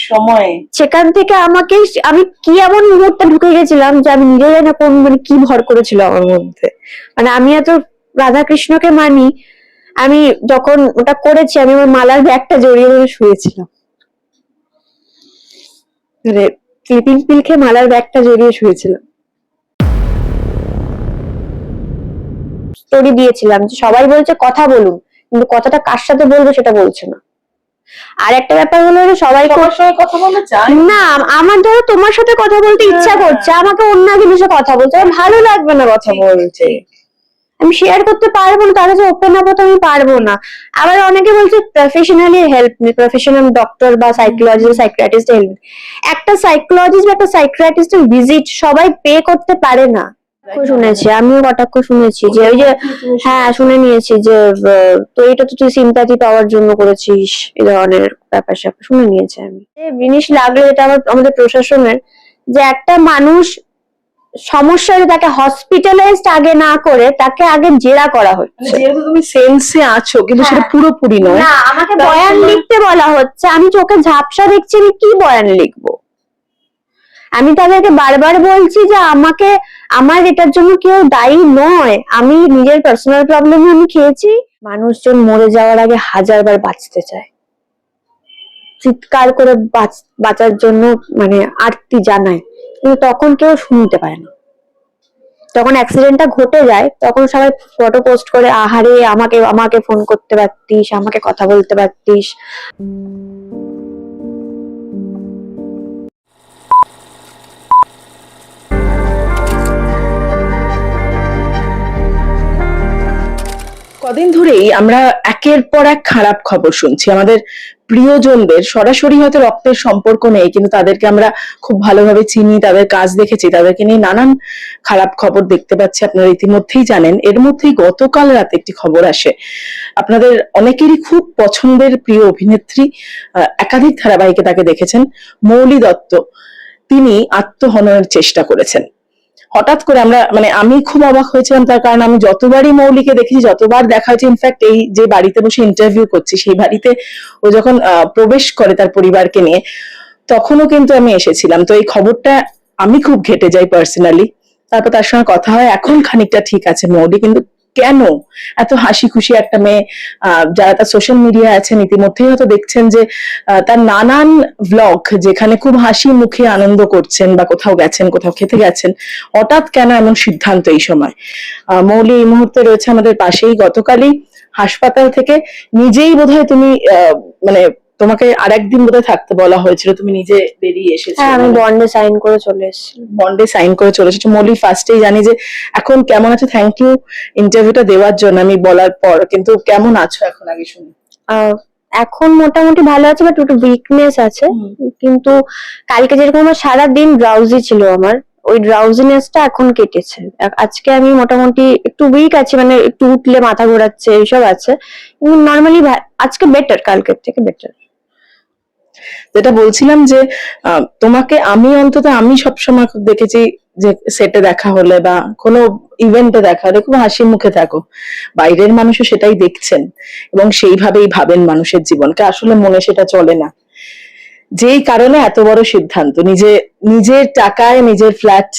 সময় সেখান থেকে আমাকে আমি কি এমন মুহূর্তে ঢুকে গেছিলাম যে আমি নিজে জানি না কোন মানে কি ভর করেছিল আমার মধ্যে। মানে আমি এত রাধাকৃষ্ণকে মানি, আমি যখন ওটা করেছি আমি আমার মালার ব্যাগটা জড়িয়ে ধরে শুয়েছিলাম, মানে স্লিপিং পিল খেয়ে মালার ব্যাগটা জড়িয়ে শুয়েছিলাম। স্টোরি দিয়েছিলাম যে সবাই বলছে কথা বলুন, কিন্তু কথাটা কার সাথে বলবো সেটা বলছে না। আর একটা ব্যাপার হলো যে সবাই সবার সঙ্গে কথা বলতে চায় না, আমার ধরো তোমার সাথে কথা বলতে ইচ্ছা করছে, আমাকে অন্য জিনিসে কথা বলতে আমার ভালো লাগবে না কথা বলতে, আমি শেয়ার করতে পারবো না, তার কাছে ওপেন আপ হতে আমি পারবো না। আবার অনেকে বলছে প্রফেশনালি হেল্প নি, প্রফেশনাল ডক্টর বা সাইকোলজিস্ট সাইকিয়াট্রিস্ট হেল্প। একটা সাইকোলজিস্ট বা একটা সাইকিয়াট্রিস্টের ভিজিট সবাই পে করতে পারে না। শুনেছি, আমিও কটাক্ষ শুনেছি যে ওই যে হ্যাঁ শুনে নিয়েছি যে তো এটা তো তুই সিম্প্যাথি পাওয়ার জন্য করেছিস, এই ধরনের ব্যাপার স্যাপার শুনে নিয়েছি আমি। জিনিস লাগলো এটা আমাদের প্রশাসনের, যে একটা মানুষ সমস্যা হলে তাকে হসপিটালাইজড আগে না করে তাকে আগে জেরা করা হচ্ছে। যেহেতু তুমি সেন্সে আছো কিন্তু সেটা পুরোপুরি নয়। না, আমাকে বয়ান লিখতে বলা হচ্ছে, আমি চোখে ঝাপসা দেখছি, আমি কি বয়ান লিখবো? আমি তাদেরকে বারবার বলছি যে আমাকে, আমার এটার জন্য কেউ দায়ী নয়, আমি নিজের পার্সোনাল প্রবলেমে আমি খেয়েছি। মানুষজন মরে যাওয়ার আগে হাজারবার বাঁচতে চায়, চিৎকার করে বাঁচার জন্য মানে আরতি জানায়, কিন্তু তখন কেউ শুনতে পায় না। যখন অ্যাক্সিডেন্টটা ঘটে যায় তখন সবাই ফটো পোস্ট করে, আহারে আমাকে আমাকে ফোন করতে পারতিস, আমাকে কথা বলতে পারতিস। কদিন ধরেই আমরা একের পর এক খারাপ খবর শুনছি আমাদের প্রিয়জনদের, সরাসরি হয়তো রক্তের সম্পর্ক নেই কিন্তু তাদেরকে আমরা খুব ভালোভাবে চিনি, তাদের কাজ দেখেছি, তাদেরকে নিয়ে নানান খারাপ খবর দেখতে পাচ্ছি। আপনারা ইতিমধ্যেই জানেন, এর মধ্যেই গতকাল রাতে একটি খবর আসে, আপনাদের অনেকেরই খুব পছন্দের প্রিয় অভিনেত্রী, একাধিক ধারাবাহিকে তাকে দেখেছেন, মৌলি দত্ত, তিনি আত্মহননের চেষ্টা করেছেন। হঠাৎ করে আমরা মানে আমি খুব অবাক হয়েছিলাম, তার কারণ আমি যতবারই মৌলিকে দেখেছি, যতবার দেখা হয়েছে, ইনফ্যাক্ট এই যে বাড়িতে বসে ইন্টারভিউ করছি সেই বাড়িতে ও যখন প্রবেশ করে তার পরিবারকে নিয়ে, তখনও কিন্তু আমি এসেছিলাম। তো এই খবরটা আমি খুব ঘেটে যাই পার্সোনালি। তারপর তার সঙ্গে কথা হয়, এখন খানিকটা ঠিক আছে মৌলি, কিন্তু কেন এত হাসি খুশি একটা মেয়ে, যারা তার সোশ্যাল মিডিয়া আছেন ইতিমধ্যেই হয়তো দেখছেন যে তার নানান ব্লগ যেখানে খুব হাসি মুখে আনন্দ করছেন বা কোথাও গেছেন, কোথাও খেতে গেছেন, হঠাৎ কেন এমন সিদ্ধান্ত এই সময়? মৌলি এই মুহূর্তে রয়েছে আমাদের পাশেই। গতকালই হাসপাতাল থেকে নিজেই বোধহয় তুমি মানে তোমাকে আরেকদিন বোধহয় থাকতে বলা হয়েছিল, তুমি নিজে বেরিয়ে এসেছো। হ্যাঁ, আমি বন্ডে সাইন করে চলে এসেছি। বন্ডে সাইন করে চলে এসেছো। মৌলি, ফার্স্টেই জানি যে এখন কেমন আছো, থ্যাংক ইউ ইন্টারভিউটা দেওয়ার জন্য আমি বলার পর, কিন্তু কেমন আছো এখন আগে শুনি। এখন মোটামুটি ভালো আছে, বাট একটু উইকনেস আছে। কিন্তু কালকে যেরকম আমার সারাদিন ড্রাউজি ছিল, আমার ওই ড্রাউজিনেসটা এখন কেটেছে। আজকে আমি মোটামুটি একটু উইক আছি, মানে একটু উঠলে মাথা ঘোরাচ্ছে এইসব আছে, কিন্তু নর্মালি আজকে বেটার, কালকের থেকে বেটার। যেটা বলছিলাম যে তোমাকে আমি সবসময় খুব দেখেছি যে সেটে দেখা হলে বা কোনো ইভেন্টে দেখা হলে খুব হাসি মুখে থাকো, বাইরের মানুষও সেটাই দেখছেন এবং সেইভাবেই ভাবেন মানুষের জীবনকে, আসলে মনে সেটা চলে না। যেই কারণে এত বড় সিদ্ধান্ত, নিজের টাকায় নিজের ফ্ল্যাট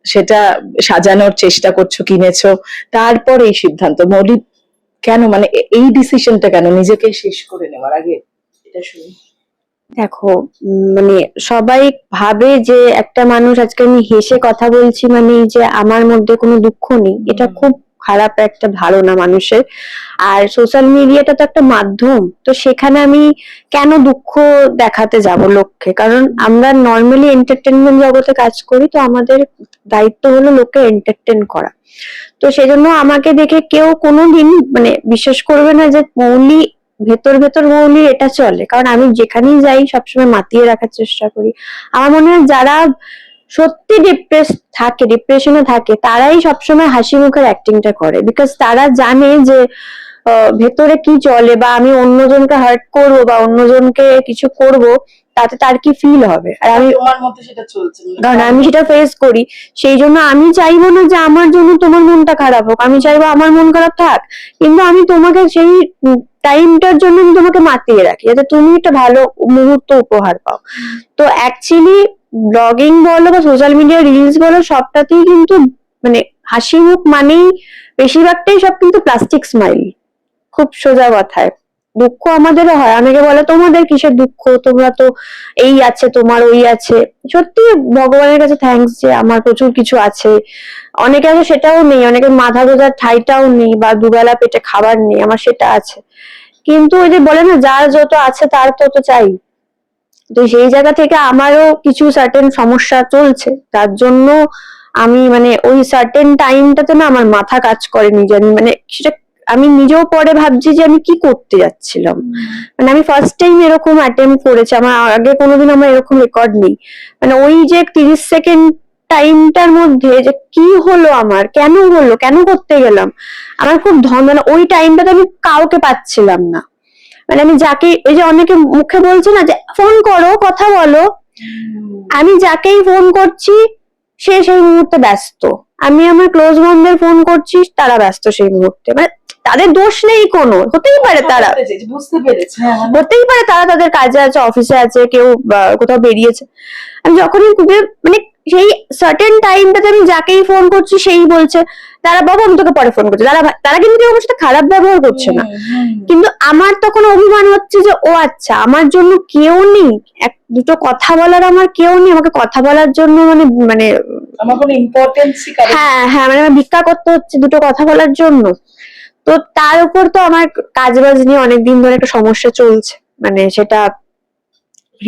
সেটা সাজানোর চেষ্টা করছো, কিনেছো, তারপর এই সিদ্ধান্ত। মৌলি, কেন, মানে এই ডিসিশনটা কেন নিজেকে শেষ করে নেওয়ার আগে, এটা শুনি। দেখো, মানে সবাই ভাবে যে একটা মানুষ, আজকে আমি হেসে কথা বলছি মানে যে আমার মধ্যে কোনো দুঃখ নেই, এটা খুব খারাপ একটা ধারণা মানুষের। আর সোশ্যাল মিডিয়াটা তো একটা মাধ্যম, তো সেখানে আমি কেন দুঃখ দেখাতে যাব লোককে? কারণ আমরা নর্মালি এন্টারটেনমেন্ট জগতে কাজ করি, তো আমাদের দায়িত্ব হলো লোককে এন্টারটেন করা। তো সেজন্য আমাকে দেখে কেউ কোনোদিন মানে বিশ্বাস করবে না যে মৌলি ভেতর ভেতর মৌলি এটা চলে, কারণ আমি যেখানেই যাই সবসময় মাতিয়ে রাখার চেষ্টা করি। আমার মনে হয় যারা সত্যি ডিপ্রেশনে থাকে তারাই সবসময় হাসি মুখের অ্যাক্টিংটা করে, বিকজ তারা জানে যে ভেতরে কি চলে, বা আমি অন্যজনকে হার্ট করবো বা অন্যজনকে কিছু করব, তাতে তার কি ফিল হবে? আর আমি, তোমার মধ্যে সেটা চলছে কারণ আমি সেটা ফেস করি, সেই জন্য আমি চাইবো না যে আমার জন্য তোমার মনটা খারাপ হোক, আমি চাইবো আমার মন খারাপ থাক, কিন্তু আমি তোমাকে সেই টাইমটার জন্য আমি তোমাকে মাতিয়ে রাখি যাতে তুমি একটা ভালো মুহূর্ত উপহার পাও। তো অ্যাকচুয়ালি ব্লগিং বলো বা সোশ্যাল মিডিয়া রিলস বলো, সবটাতেই কিন্তু মানে হাসি মুখ মানেই বেশিরভাগটাই সব কিন্তু প্লাস্টিক স্মাইল। খুব সোজা কথায় দুঃখ আমাদেরও হয়, অনেকে বলে তোমাদের কিসের দুঃখ, তোমরা তো এই আছে তোমার ওই আছে। সত্যি ভগবানের কাছে থ্যাঙ্কস যে আমার প্রচুর কিছু আছে, অনেকে আছে সেটাও নেই, অনেকের মাথা গোজার ঠাইটাও নেই বা দুবেলা পেটে খাবার নেই, আমার সেটা আছে। কিন্তু ওই যে বলে না যার যত আছে তার তত চাই, তো সেই জায়গা থেকে আমারও কিছু সার্টেন সমস্যা চলছে, তার জন্য আমি মানে ওই সার্টেন টাইমটাতে না আমার মাথা কাজ করেনি, জানি মানে সেটা আমি নিজেও পরে ভাবছি যে আমি কি করতে যাচ্ছিলাম। মানে আমি ফার্স্ট টাইম এরকম অ্যাটেম্প করেছি, আমার আগে কোনোদিন আমার এরকম রেকর্ড নেই। মানে ওই যে 30 সেকেন্ড টাইমটার মধ্যে যে কি হলো, আমার কেন হলো, কেন করতে গেলাম, আমার খুব মানে ওই টাইমটাতে আমি কাউকে পাচ্ছিলাম না। মানে আমি যাকে, ওই যে অনেকে মুখে বলছে না যে ফোন করো কথা বলো, আমি যাকেই ফোন করছি সে সেই মুহূর্তে ব্যস্ত, আমি আমার ক্লোজ বন্ধুদের ফোন করছি তারা ব্যস্ত সেই মুহূর্তে। মানে তাদের দোষ নেই কোনো, হতেই পারে তারা, বুঝতে পেরেছি, হতেই পারে তারা তাদের কাজে আছে, অফিসে আছে, কেউ কোথাও বেরিয়েছে। আমি যখনই মানে সেই সার্টেন টাইমটাতে আমি যাকেই ফোন করছি সেই বলছে তারা বাবা আমি তোকে পরে ফোন করছি, তারা কিন্তু কেউ আমার সাথে খারাপ ব্যবহার করছে না, কিন্তু আমার তখন অভিমান হচ্ছে যে ও আচ্ছা আমার জন্য কেউ নেই, এক দুটো কথা বলার আমার কেউ নেই, আমাকে কথা বলার জন্য মানে মানে আমার কোনো ইম্পর্টেন্সই হ্যাঁ হ্যাঁ মানে আমার ভিক্ষা করতে হচ্ছে দুটো কথা বলার জন্য। তো তার উপর তো আমার কাজ বাজ নিয়ে অনেকদিন ধরে একটা সমস্যা চলছে, মানে সেটা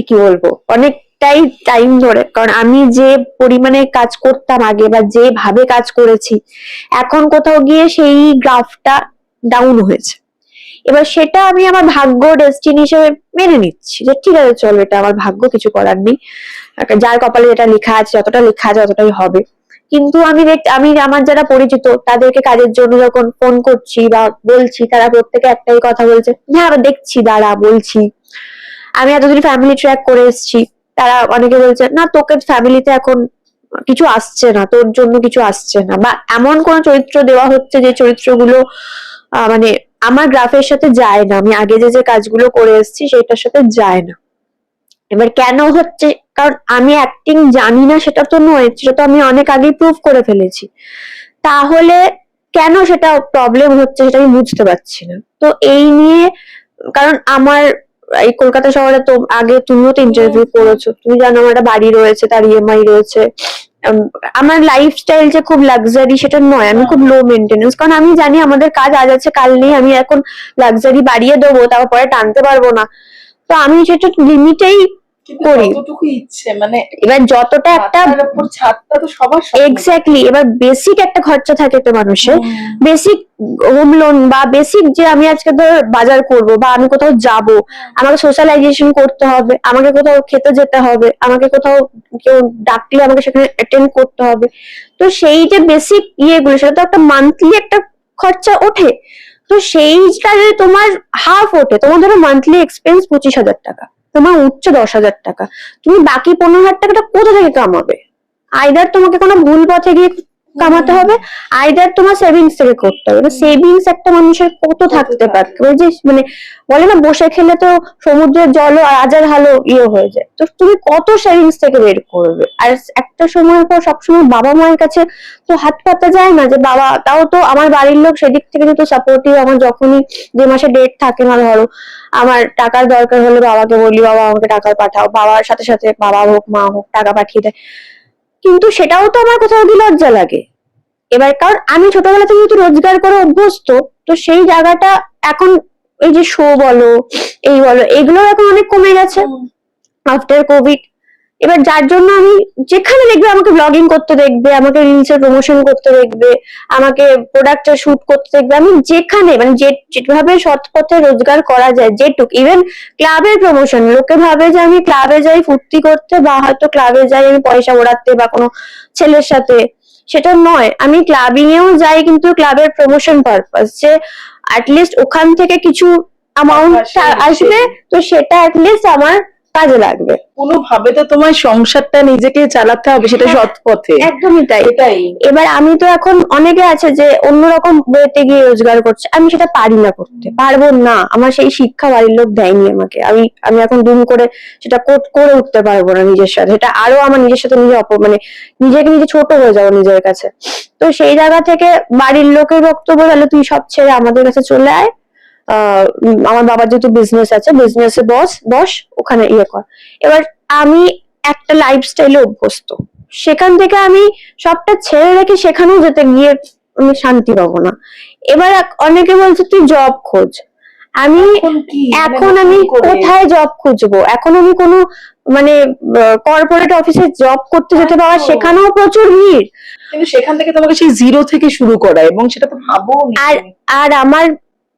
কি বলবো অনেকটাই টাইম ধরে, কারণ আমি যে পরিমাণে কাজ করতাম আগে বা যেভাবে কাজ করেছি এখন কোথাও গিয়ে সেই গ্রাফটা ডাউন হয়েছে। এবার সেটা আমি আমার ভাগ্য ডেস্টিনি হিসেবে মেনে নিচ্ছি যে ঠিক আছে চলো এটা আমার ভাগ্য, কিছু করার নেই, যার কপালে যেটা লেখা আছে যতটা লেখা আছে ততটাই হবে। কিন্তু আমি আমার যারা পরিচিত তাদেরকে কাজের জন্য যখন ফোন করছি বা বলছি, তারা প্রত্যেকে একটাই কথা বলছে, হ্যাঁ আবার দেখছি দাঁড়া বলছি। আমি এতদিন ফ্যামিলি ট্র্যাক করে এসেছি, তারা অনেকে বলছে না তোকে ফ্যামিলিতে এখন কিছু আসছে না, তোর জন্য কিছু আসছে না, বা এমন কোন চরিত্র দেওয়া হচ্ছে যে চরিত্রগুলো মানে আমার গ্রাফের সাথে যায় না, আমি আগে যে কাজগুলো করে এসেছি সেটার সাথে যায় না। এবার কেন হচ্ছে, কারণ আমি অ্যাক্টিং জানি না সেটা তো নয়, সেটা তো আমি অনেক আগেই প্রুভ করে ফেলেছি, তাহলে কেন সেটা প্রবলেম হচ্ছে সেটা আমি বুঝতে পারছি না। তো এই নিয়ে, কারণ আমার এই কলকাতা শহরে তো আগে তুমিও তো ইন্টারভিউ করেছো, তুমি জানো আমার একটা বাড়ি রয়েছে, তার ইএমআই রয়েছে, আমার লাইফস্টাইল যে খুব লাক্সারি সেটা নয়, আমি খুব লো মেনটেনেন্স, কারণ আমি জানি আমাদের কাজ আজ আছে কাল নেই, আমি এখন লাক্সারি বাড়িয়ে দেবো তারপরে টানতে পারবো না, তো আমি সেটা লিমিটেই করি। ইচ্ছে মানে এবার যতটা একটা ছাদটা তো সবার এক্স্যাক্টলি, এবার বেসিক একটা খরচা থাকে তো মানুষের, বেসিক হোম লোন বা বেসিক যে আমি আজকে ধর বাজার করব বা আমি কোথাও যাব, আমাকে সোশ্যালাইজেশন করতে হবে, আমাকে কোথাও খেতে যেতে হবে, আমাকে কোথাও কেউ ডাকলে আমাকে সেখানে অ্যাটেন্ড করতে হবে, তো সেই যে বেসিক ইয়েগুলো সেটা তো একটা মান্থলি একটা খরচা ওঠে। তো সেইটা যদি তোমার হাফ ওঠে, তোমার ধরো মান্থলি এক্সপেন্স 25,000 টাকা, তোমার উঠছে 10,000 টাকা, তুমি বাকি 15,000 টাকাটা কোথা থেকে কামাবে? আইদার তোমাকে কোনো ভুল পথে গিয়ে কামাতে হবে, আইদার তোমার সেভিংস থেকে করতে হবে। সেভিংস একটা মানুষের কত থাকতে পারে, ওই যে মানে বলে না বসে খেলে তো সমুদ্রের জলও হাজার হালো ইয়ে হয়ে যায়, তো তুমি কত সেভিংস থেকে বের করবে? আর একটা সময়ের পর সবসময় বাবা মায়ের কাছে তো হাত পাতা যায় না, যে বাবা তাও তো আমার বাড়ির লোক সেদিক থেকে তো সাপোর্টিভ, আমার যখনই যে মাসে ডেট থাকে না ধরো আমার টাকার দরকার হলে বাবাকে বলি বাবা আমাকে টাকা পাঠাও, বাবার সাথে সাথে বাবা হোক মা হোক টাকা পাঠিয়ে দেয়, কিন্তু সেটাও তো আমার কোথাও গিয়ে লজ্জা লাগে। এবার কারণ আমি ছোটবেলা থেকে যেহেতু রোজগার করে অভ্যস্ত, তো সেই জায়গাটা এখন এই যে শো বলো এই বলো এগুলো এখন অনেক কমে গেছে আফটার কোভিড। এবার যার জন্য আমি যেখানে দেখবে আমাকে ব্লগিং করতে দেখবে, আমাকে রিলস এর প্রমোশন করতে দেখবে, আমাকে প্রোডাক্টের শুট করতে দেখবে, আমি যেখানে মানে যেভাবে সৎ পথে রোজগার করা যায় যেটুক, ইভেন ক্লাবের প্রমোশন, লোকে ভাবে যে আমি ক্লাবে যাই ফুর্তি করতে বা হয়তো ক্লাবে যাই আমি পয়সা ওড়াতে বা কোনো ছেলের সাথে, সেটা নয়, আমি ক্লাবিং এও যাই কিন্তু ক্লাবের প্রমোশন পারপাস, যে অ্যাটলিস্ট ওখান থেকে কিছু অ্যামাউন্ট আসবে, তো সেটা অ্যাটলিস্ট আমার কাজে লাগবে। কোনোভাবে তো তোমার সংসারটা নিজেকে চালাতে হবে, সেটা সৎ পথে। একদমই তাই। এটাই এবার আমি তো এখন, অনেকে আছে যে অন্যরকম ওয়েতে গিয়ে রোজগার করছে, আমি সেটা পারি না, করতে পারবো না, আমার সেই শিক্ষা বাড়ির লোক দেয়নি আমাকে। আমি আমি এখন দুম করে সেটা করে উঠতে পারবো না নিজের সাথে, এটা আরো আমার নিজের সাথে নিজে মানে নিজেকে নিজে ছোট হয়ে যাবো নিজের কাছে। তো সেই জায়গা থেকে বাড়ির লোকের বক্তব্য, তাহলে তুই সব ছেড়ে আমাদের কাছে চলে আয়, আমার বাবার যেহেতু বিজনেস আছে, বিজনেসে বস, ওখানে ইয়ে কর। এবার আমি একটা লাইফস্টাইলে অভ্যস্ত, সেখান থেকে আমি সবটা ছেড়ে রেখে সেখানেও যেতে গিয়ে আমি শান্তি পাবো না। এবার অনেকে বলছে তুই জব খোঁজ। আমি এখন আমি কোথায় জব খুঁজবো? এখন আমি কোনো মানে কর্পোরেট অফিসে জব করতে যেতে পারবো, সেখানেও প্রচুর ভিড়। কিন্তু সেখান থেকে তোমাকে সেই জিরো থেকে শুরু করা, এবং সেটা তো ভাবো। আর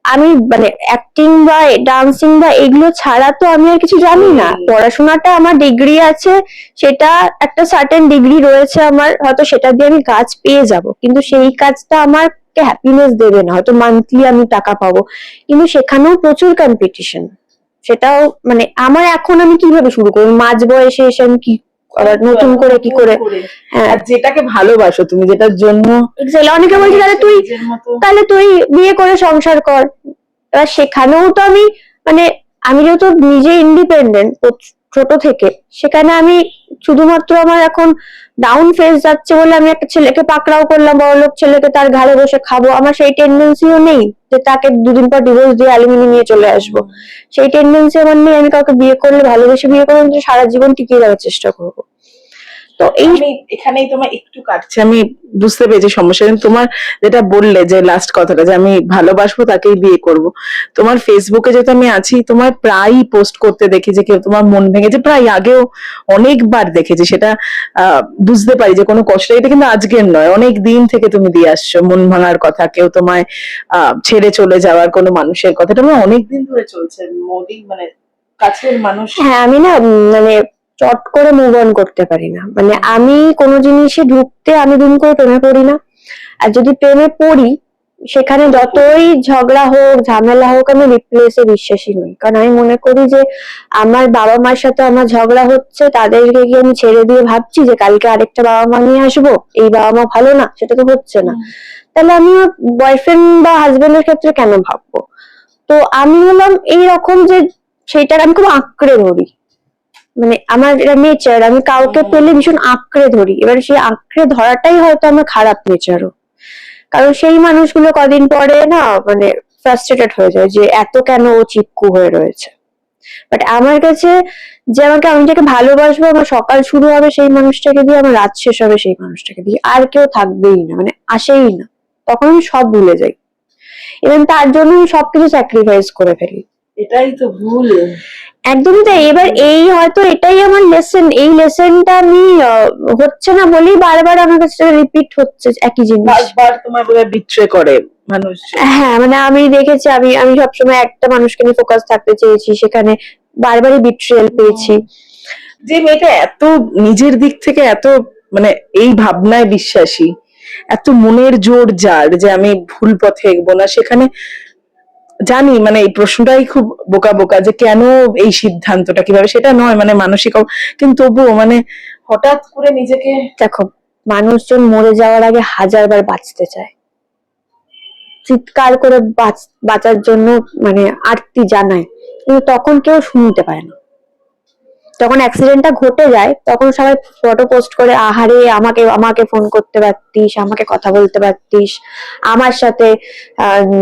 আমি মানে অ্যাক্টিং বা ডান্সিং বা এগুলো ছাড়া তো আমি আর কিছু জানি না। পড়াশোনাটা আমার ডিগ্রি আছে, সেটা একটা সার্টেন ডিগ্রি রয়েছে আমার, হয়তো সেটা দিয়ে আমি কাজ পেয়ে যাব, কিন্তু সেই কাজটা আমাকে হ্যাপিনেস দেবে না। হয়তো মান্থলি আমি টাকা পাবো, কিন্তু সেখানেও প্রচুর কম্পিটিশন। সেটাও মানে আমার, এখন আমি কিভাবে শুরু করবো? মাঝ বয়সে এসে আমি কি আবার নতুন করে কি করে? আর যেটাকে ভালোবাসো তুমি, যেটার জন্য অনেকে বলছে তাহলে তুই বিয়ে করে সংসার কর। এবার সেখানেও তো আমি মানে আমি যেহেতু নিজে ইন্ডিপেন্ডেন্ট ছোট থেকে, সেখানে আমি শুধুমাত্র আমার এখন ডাউন ফেজ যাচ্ছে বলে আমি একটা ছেলেকে পাকড়াও করলাম, বড়লোক ছেলেকে, তার ঘাড়ে বসে খাবো, আমার সেই টেন্ডেন্সিও নেই যে তাকে দুদিন পর ডিভোর্স দিয়ে অ্যালুমিনি নিয়ে চলে আসবো। সেই টেন্ডেন্সি আমার নেই। আমি কাউকে বিয়ে করলে, ভালোবেসে বিয়ে করবো, সারা জীবন টিকিয়ে যাওয়ার চেষ্টা করবো। তো এখানেই তোমার একটু কাটছে, আমি বুঝতে পেরেছি সমস্যা। কিন্তু তোমার যেটা বললে যে লাস্ট কথাটা, যে আমি ভালোবাসবো তাকেই বিয়ে করব, তোমার ফেসবুকে যেহেতু আমি আছি, তোমার প্রায়ই পোস্ট করতে দেখি যে কেউ তোমার মন ভেঙেছে, প্রায় আগেও অনেকবার দেখেছি, সেটা বুঝতে পারি যে কোনো কষ্ট, এটা কিন্তু আজকের নয়, অনেক দিন থেকে তুমি দিয়ে আসছো মন ভাঙার কথা, কেউ তোমায় ছেড়ে চলে যাওয়ার কোনো মানুষের কথা, এটা অনেক দিন ধরে চলছে। মোদি মানে কাছের মানুষ। হ্যাঁ, আমি না মানে চট করে মুভ অন করতে পারি না। মানে আমি কোনো জিনিসে ঢুকতে আমি দুম করে প্রেমে পড়ি না, আর যদি প্রেমে পড়ি সেখানে যতই ঝগড়া হোক, ঝামেলা হোক, আমি রিপ্লেসে বিশ্বাসী নই। কারণ আমি মনে করি যে আমার বাবা মার সাথে আমার ঝগড়া হচ্ছে, তাদেরকে কি আমি ছেড়ে দিয়ে ভাবছি যে কালকে আরেকটা বাবা মা নিয়ে আসবো, এই বাবা মা ভালো না, সেটা তো হচ্ছে না। তাহলে আমি বয়ফ্রেন্ড বা হাজবেন্ডের ক্ষেত্রে কেন ভাববো? তো আমি হলাম এইরকম যে সেইটার আমি খুব আঁকড়ে ধরি, মানে আমার এটা নেচার, আমি কাউকে পেলে ভীষণ আঁকড়ে ধরি। এবার সেই আঁকড়ে ধরাটাই হয়তো আমার খারাপ নেচারও, কারণ সেই মানুষগুলো কদিন পরে না মানে ফ্রাস্ট্রেটেড হয়ে যায় যে এত কেন ও চিপকু হয়ে রয়েছে। বাট আমার কাছে যে আমি যাকে ভালোবাসবো, আমার সকাল শুরু হবে সেই মানুষটাকে দিয়ে, আমার রাত শেষ হবে সেই মানুষটাকে দিয়ে, আর কেউ থাকবেই না, মানে আসেই না, তখন আমি সব ভুলে যাই। এবং তার জন্য আমি সবকিছু স্যাক্রিফাইস করে ফেলি। এটাই তো ভুল। একদমই তাই। এবার এই হয়তো এটাই আমার লেসন, এই লেসনটা আমি হচ্ছে না বলেই বারবার আমার কাছে রিপিট হচ্ছে একই জিনিস। বারবার তোমার বলে বিট্রে করে মানুষ। হ্যাঁ, মানে আমি দেখেছি, আমি সবসময় একটা মানুষকে নিয়ে ফোকাস থাকতে চেয়েছি, সেখানে বারবারই বিট্রিয়াল পেয়েছি। যে মেয়েটা এত নিজের দিক থেকে এত মানে এই ভাবনায় বিশ্বাসী, এত মনের জোর যার, যে আমি ভুল পথে এগোবো না, সেখানে জানি মানে এই প্রশ্নটাই খুব বোকা বোকা, যে কেন এই সিদ্ধান্তটা, কিভাবে, সেটা নয় মানে মানসিক, কিন্তু তবুও মানে হঠাৎ করে নিজেকে। দেখো, মানুষজন মরে যাওয়ার আগে 1000বার বাঁচতে চায়, চিৎকার করে বাঁচার জন্য মানে আরতি জানায়, কিন্তু তখন কেউ শুনতে পায় না। যখন অ্যাক্সিডেন্টটা ঘটে যায় তখন সবাই ফটো পোস্ট করে, আহারে আমাকে ফোন করতে পারতিস, আমাকে কথা বলতে পারতিস, আমার সাথে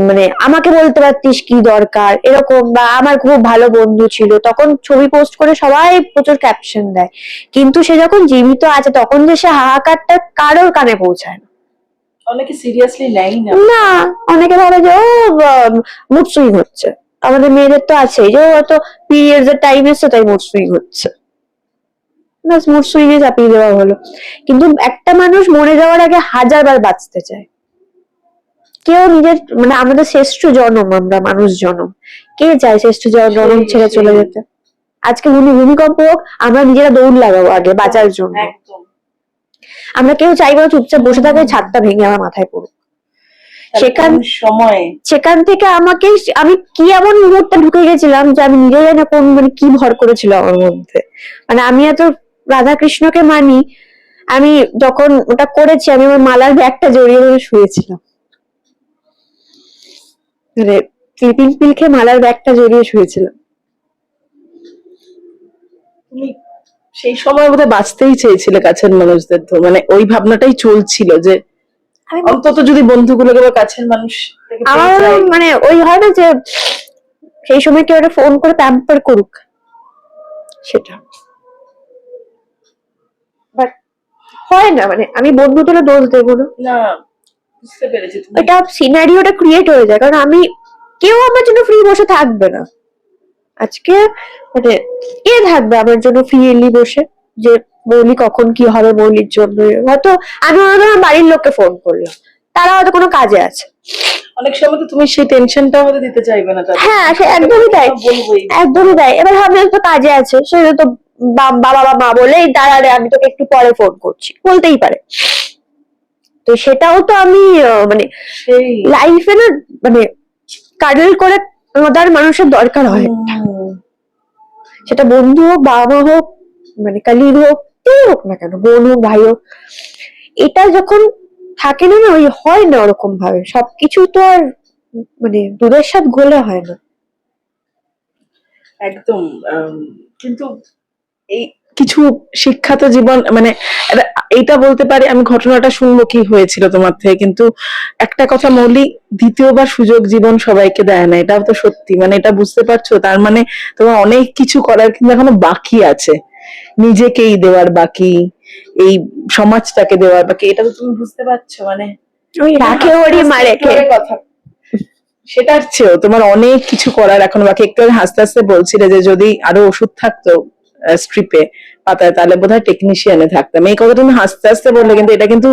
মানে আমাকে বলতে পারতিস কি দরকার, এরকম, বা আমার খুব ভালো বন্ধু ছিল, তখন ছবি পোস্ট করে সবাই প্রচুর ক্যাপশন দেয়। কিন্তু সে যখন জীবিত আছে তখন যে সে হাহাকারটা কারোর কানে পৌঁছায় না। অনেকে সিরিয়াসলি নেয় না, অনেকে ভাবে যে ও মুড সুইং হচ্ছে। আমাদের মেয়েদের তো আছে যে হয়তো পিরিয়ডস এর টাইম এসে তাই মুড সুইং হচ্ছে, বাস মুড সুইং এ চাপিয়ে দেওয়া হলো। কিন্তু একটা মানুষ মরে যাওয়ার আগে 1000বার বাঁচতে চায়। কেউ নিজের মানে আমাদের শ্রেষ্ঠ জনম, আমরা মানুষ জনম, কে চায় শ্রেষ্ঠ জনম ছেড়ে চলে যেতে? আজকে ভূমিকম্প হোক, আমরা নিজেরা দৌড় লাগাবো আগে বাঁচার জন্য। আমরা কেউ চাইবো চুপচাপ বসে থাকবে ছাদটা ভেঙে আমার মাথায় পড়ুক, সেখান সময় সেখান থেকে আমাকে আমি কি এমন মুহূর্তে ঢুকে গেছিলাম যে আমি নিজে জানি না কোন মানে কি ভর করেছিল আমার মধ্যে। মানে আমি এত রাধা কৃষ্ণকে মানি, আমি যখন ওটা করেছি আমি আমার মালার ব্যাগটা জড়িয়ে ধরে শুয়েছিলাম, মানে স্লিপিং পিল খেয়ে মালার ব্যাগটা জড়িয়ে শুয়েছিলাম। তুমি সেই সময় বোধহয় বাঁচতেই চেয়েছিলে কাছের মানুষদের, তো মানে ওই ভাবনাটাই চলছিল যে অন্তত যদি বন্ধুগুলোকে বা কাছের মানুষ আমার মানে ওই হয় না যে সেই সময় কেউ একটা ফোন করে প্যাম্পার করুক, সেটা বাট হয় না। মানে আমি বন্ধুদেরও দোষ দেবো না, না, বুঝতে পেরেছি। এটা সিনারিওটা ক্রিয়েট হয়ে যায়, কারণ আমি কেউ আমার জন্য ফ্রি বসে থাকবে না আজকে। মানে কে থাকবে আমার জন্য ফ্রিলি বসে যে মৌলি কখন কি হবে মৌলির জন্য? হয়তো আমি হয়তো আমার বাড়ির লোককে ফোন করলাম, তারা হয়তো কোনো কাজে আছে, অনেক সময় তো তুমি সেই টেনশনটা হয়তো দিতে চাইবে না তাদের। হ্যাঁ সে একদমই তাই, একদমই তাই। এবার ভাবলে তো কাজে আছে, সে তো বাবা বা মা বলে দাঁড়ালে আমি তোকে একটু পরে ফোন করছি বলতেই পারে। তো সেটাও তো আমি মানে লাইফে না মানে কাডল করে আমাদের মানুষের দরকার হয়, সেটা বন্ধু হোক, বাবা মা হোক, মানে কালিগ হোক, কেউ হোক না কেন, বোন হোক, ভাই হোক, এটা যখন থাকে না, ওই হয় না ওরকম ভাবে সবকিছু তো আর মানে দুধের সাথে ঘোলে হয় না একদম। কিন্তু এই কিছু শিক্ষাত জীবন মানে এইটা বলতে পারি আমি, ঘটনাটা শুনবো কি হয়েছিল তোমার থেকে, কিন্তু একটা কথা মৌলি, দ্বিতীয়বার সুযোগ জীবন সবাইকে দেয় না, এটাও তো সত্যি। মানে এটা বুঝতে পারছো? তার মানে তোমার অনেক কিছু করার কিন্তু এখনো বাকি আছে, নিজেকেই দেওয়ার বাকি, এই সমাজটাকে দেওয়ার বাকি, এটা তো তুমি বুঝতে পারছো? মানে ওই রাখে ওরই মারে কে কথা, সেটার চেয়েও তোমার অনেক কিছু করার এখন বাকি। একটু আগে হাসতে হাসতে বলছিলে যে যদি আরো ওষুধ থাকতো স্ট্রিপে পাতায়, তাহলে বোধহয় টেকনিশিয়ানে থাকতাম। এই কথা তুমি হাসতে হাসতে বললে, কিন্তু এটা কিন্তু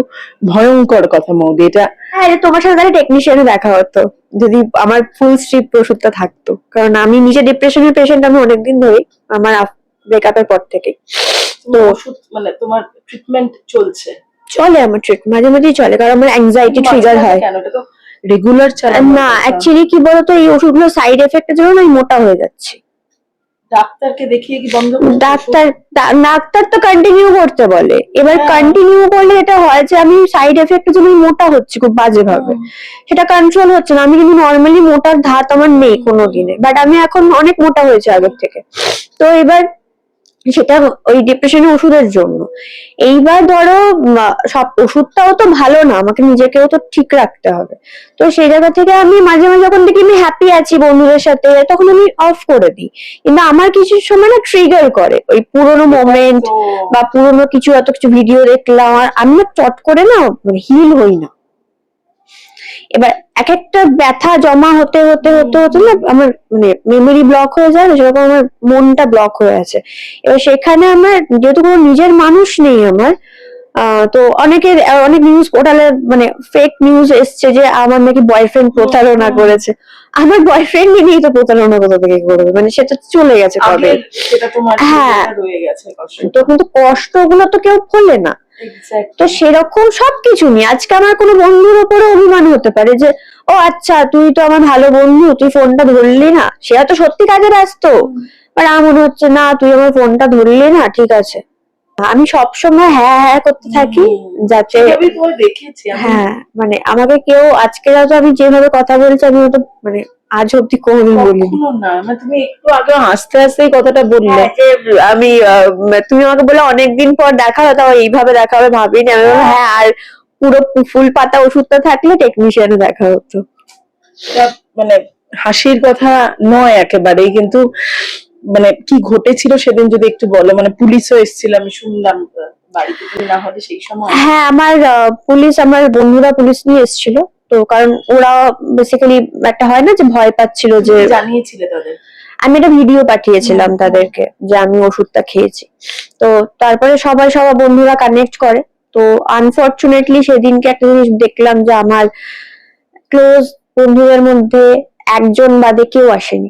ভয়ঙ্কর কথা মৌলি। এটা হ্যাঁ, তোমার সাথে তাহলে টেকনিশিয়ানে দেখা হতো যদি আমার ফুল স্ট্রিপ ওষুধটা থাকতো, কারণ আমি নিজে ডিপ্রেশনের পেশেন্ট, আমি অনেকদিন ধরে, আমার ব্রেকআপের পর থেকে। তো ওষুধ মানে তোমার ট্রিটমেন্ট চলছে? চলে, আমার ট্রিটমেন্ট মাঝে মাঝেই চলে, কারণ আমার অ্যাংজাইটি ট্রিগার হয়। কেন, এটা তো রেগুলার চালানো না, অ্যাকচুয়ালি কি বলতো, এই ওষুধগুলো সাইড এফেক্টের জন্য আমি মোটা হয়ে যাচ্ছি। ডাক্তারকে দেখিয়ে কি বন্ধ? ডাক্তার তো কন্টিনিউ করতে বলে, এবার কন্টিনিউ করলে এটা হয় যে আমি সাইড এফেক্টের জন্য মোটা হচ্ছি খুব বাজে ভাবে, সেটা কন্ট্রোল হচ্ছে না। আমি কিন্তু নর্মালি মোটার ধাত আমার নেই কোনো দিনে, বাট আমি এখন অনেক মোটা হয়েছে আগের থেকে। তো এবার সেটা ওই ডিপ্রেশনের ওষুধের জন্য। এইবার ধরো সব ওষুধটাও তো ভালো না, আমাকে নিজেকেও তো ঠিক রাখতে হবে। তো সেই জায়গা থেকে আমি মাঝে মাঝে যখন দেখি আমি হ্যাপি আছি বন্ধুদের সাথে, তখন আমি অফ করে দিই। কিন্তু আমার কিছু সময় না ট্রিগার করে ওই পুরোনো মোমেন্ট বা পুরোনো কিছু, এত কিছু ভিডিও দেখলাম, আর আমি না চট করে না মানে হিল হই না। এবার এক একটা ব্যথা জমা হতে হতে হতে হতে না আমার মানে মেমোরি ব্লক হয়ে যায়, সেরকম আমার মনটা ব্লক হয়ে আছে। এবার সেখানে আমার যেহেতু কোনো নিজের মানুষ নেই আমার, তো অনেকের অনেক নিউজ পোর্টালে মানে ফেক নিউজ এসছে যে আমার নাকি বয়ফ্রেন্ড প্রতারণা করেছে। আমার বয়ফ্রেন্ড নিয়েই তো প্রতারণা কোথা থেকে করবে, মানে সেটা চলে গেছে কবে। হ্যাঁ, তো কিন্তু কষ্টগুলো তো কেউ ভোলে না। তো সেরকম সবকিছু নিয়ে আজকে আমার কোনো বন্ধুর উপরে অভিমান হতে পারে যে ও আচ্ছা তুই তো আমার ভালো বন্ধু, তুই ফোনটা ধরলি না, সে হয়তো সত্যি কাজে ব্যস্ত, বাট আমার মনে হচ্ছে না তুই আমার ফোনটা ধরলি না, ঠিক আছে। আমি সবসময় হ্যাঁ হ্যাঁ করতে থাকি যাতে, হ্যাঁ মানে আমাকে কেউ আজকে হয়তো আমি যেভাবে কথা বলছি আমি হয়তো মানে আজ অব্দি কোনোদিন বলিনি না। মানে তুমি একটু আগে হাসতে হাসতে এই কথাটা বললে যে আমি তুমি আমাকে বলে অনেকদিন পর দেখা হতো, এইভাবে দেখা হবে ভাবিনি। আমি বললাম হ্যাঁ, আর পুরো ফুল পাতা ওষুধটা থাকলে টেকনিশিয়ানে দেখা হতো। মানে হাসির কথা নয় একেবারেই, কিন্তু মানে কি ঘটেছিল সেদিন যদি একটু বলো। মানে পুলিশও এসেছিল আমি শুনলাম বাড়িতে, তুমি না হলে সেই সময়। হ্যাঁ, আমার পুলিশ, আমার বন্ধুরা পুলিশ নিয়ে এসেছিল। তো কারণ ওরা বেসিক্যালি একটা হয় না যে ভয় পাচ্ছিল, যে জানিয়েছিলে তাদের? আমি একটা ভিডিও পাঠিয়েছিলাম তাদেরকে যে আমি ওষুধটা খেয়েছি। তো তারপরে সবার বন্ধুরা কানেক্ট করে। তো আনফরচুনেটলি সেদিনকে একটা জিনিস দেখলাম যে আমার ক্লোজ বন্ধুদের মধ্যে একজন বাদে কেউ আসেনি।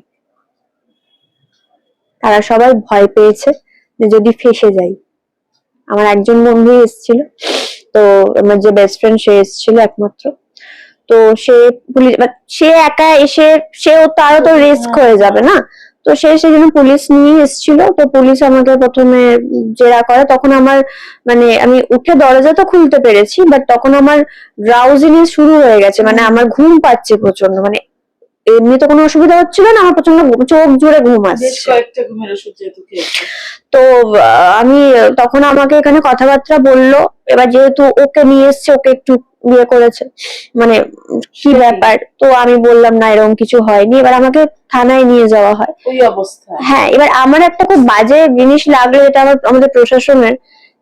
তারা সবাই ভয় পেয়েছে যে যদি ফেঁসে যাই। আমার একজন বন্ধু এসেছিল, তো আমার যে বেস্ট ফ্রেন্ড সে এসেছিল একমাত্র। তো সে পুলিশ, সে একা এসে তারও তো রিস্ক হয়ে যাবে না, তো সেই জন্য পুলিশ নিয়ে এসেছিল। তো পুলিশ আমাকে প্রথমে জেরা করে, তখন আমার মানে আমি উঠে দরজা তো খুলতে পেরেছি, বাট তখন আমার ড্রাউজিনেস শুরু হয়ে গেছে, মানে আমার ঘুম পাচ্ছে প্রচন্ড, মানে এমনি তো কোনো অসুবিধা হচ্ছিল না, আমার প্রচন্ড চোখ জুড়ে ঘুম বেশ আসছে। কয়েকটা ঘুমের ওষুধ যেহেতু খেয়েছো। তো আমি তখন আমাকে এখানে কথাবার্তা বললো, এবার যেহেতু ওকে নিয়ে এসছে, ওকে একটু ইয়ে করেছে, মানে কি ব্যাপার, তো আমি বললাম না এরকম কিছু হয়নি। এবার আমাকে থানায় নিয়ে যাওয়া হয় ওই অবস্থা। হ্যাঁ, এবার আমার একটা খুব বাজে জিনিস লাগলো, এটা আমাদের প্রশাসনের,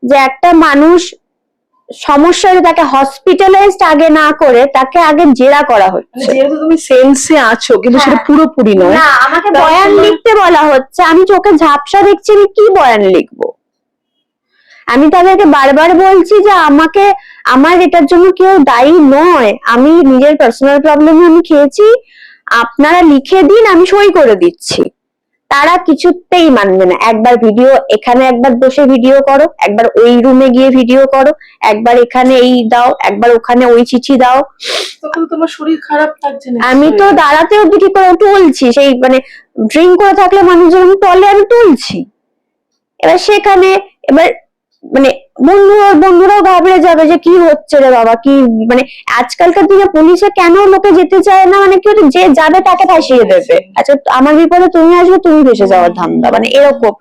যে একটা মানুষ সমস্যা হলে তাকে হসপিটালাইজড আগে না করে তাকে আগে জেরা করা মানে হচ্ছে। যেহেতু তুমি সেন্সে আছো, কিন্তু সেটা হ্যাঁ। পুরোপুরি নয়। না, আমাকে তার বয়ান জন্য- লিখতে বলা হচ্ছে, আমি চোখে ঝাপসা দেখছি, আমি কি বয়ান লিখবো? আমি তাদেরকে বারবার বলছি যে আমাকে, আমার এটার জন্য কেউ দায়ী নয়, আমি নিজের পার্সোনাল প্রবলেমে আমি খেয়েছি, আপনারা লিখে দিন, আমি সই করে দিচ্ছি। তারা কিছুতেই মানবে না। একবার ভিডিও এখানে, একবার বসে ভিডিও করো, একবার ওই রুমে গিয়ে ভিডিও করো, একবার এখানে এই দাও, একবার ওখানে ওই চিঠি দাও। তখন তোমার শরীর খারাপ লাগছে না? আমি তো দাঁড়াতে অব্দি কি করে টলছি, সেই মানে ড্রিঙ্ক করে থাকলে মানুষ যখন টলে আমি টলছি। এবার সেখানে এবার মানে বন্ধুরাও ঘাবড়ে যাবে যে কি হচ্ছে রে বাবা, কি মানে আজকালকার দিনে পুলিশে কেন লোকে যেতে চায় না, মানে কি হচ্ছে, যে যাবে তাকে ফাঁসিয়ে দেবে, আচ্ছা আমার বিপদে তুমি আসবে, তুমি ভেসে যাওয়ার ধান্দা, মানে এরকম।